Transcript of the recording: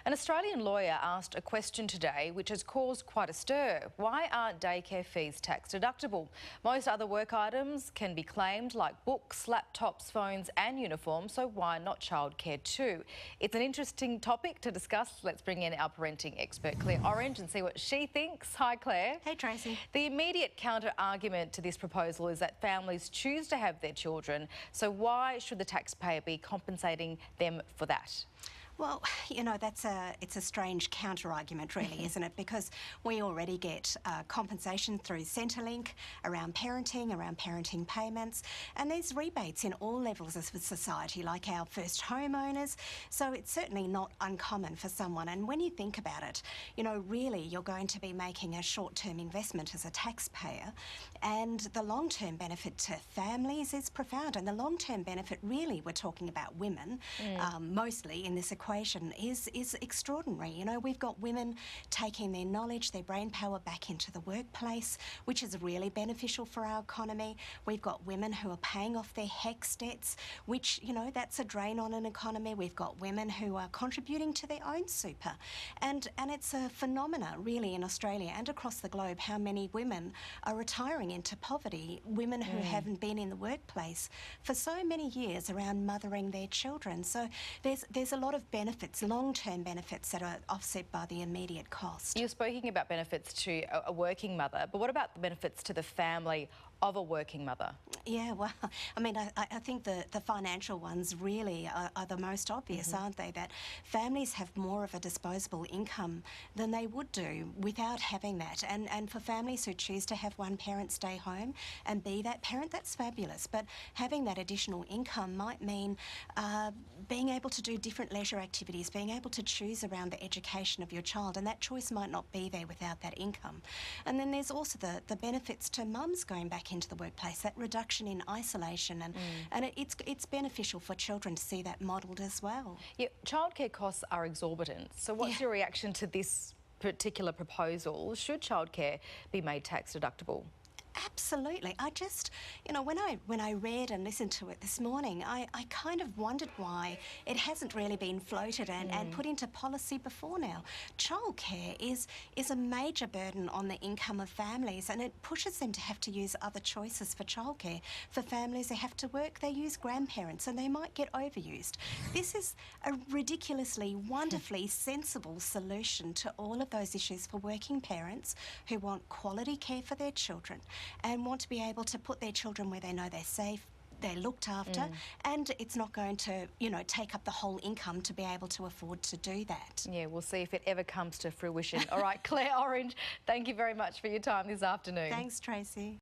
An Australian lawyer asked a question today which has caused quite a stir. Why aren't daycare fees tax deductible? Most other work items can be claimed, like books, laptops, phones and uniforms, so why not childcare too? It's an interesting topic to discuss. Let's bring in our parenting expert Claire Orange and see what she thinks. Hi Claire. Hey Tracy. The immediate counter-argument to this proposal is that families choose to have their children, so why should the taxpayer be compensating them for that? Well, you know, it's a strange counter-argument really, isn't it? Because we already get compensation through Centrelink around parenting payments, and there's rebates in all levels of society, like our first homeowners. So it's certainly not uncommon for someone. And when you think about it, you know, really you're going to be making a short-term investment as a taxpayer, and the long-term benefit to families is profound. And the long-term benefit, really, we're talking about women, mostly in this equation, is extraordinary. You know, we've got women taking their knowledge, their brain power back into the workplace, which is really beneficial for our economy. We've got women who are paying off their HECS debts, which, you know, that's a drain on an economy. We've got women who are contributing to their own super. And it's a phenomena, really, in Australia and across the globe, how many women are retiring into poverty, women who haven't been in the workplace for so many years around mothering their children. So there's a lot of benefits, long-term benefits, that are offset by the immediate cost. You're speaking about benefits to a working mother, but what about the benefits to the family of a working mother? Yeah, well, I mean, I think the financial ones really are the most obvious, aren't they? That families have more of a disposable income than they would do without having that. And for families who choose to have one parent stay home and be that parent, that's fabulous. But having that additional income might mean being able to do different leisure activities, being able to choose around the education of your child, and that choice might not be there without that income. And then there's also the benefits to mums going back into the workplace, that reduction in isolation, and it's beneficial for children to see that modelled as well. Yeah, childcare costs are exorbitant. So what's your reaction to this particular proposal? Should childcare be made tax deductible? Absolutely. I just, you know, when I read and listened to it this morning, I kind of wondered why it hasn't really been floated and put into policy before now. Childcare is a major burden on the income of families, and it pushes them to have to use other choices for childcare. For families who have to work, they use grandparents, and they might get overused. This is a ridiculously, wonderfully sensible solution to all of those issues for working parents who want quality care for their children and want to be able to put their children where they know they're safe, they're looked after, and it's not going to, you know, take up the whole income to be able to afford to do that. Yeah, we'll see if it ever comes to fruition. All right, Claire Orange, thank you very much for your time this afternoon. Thanks, Tracy.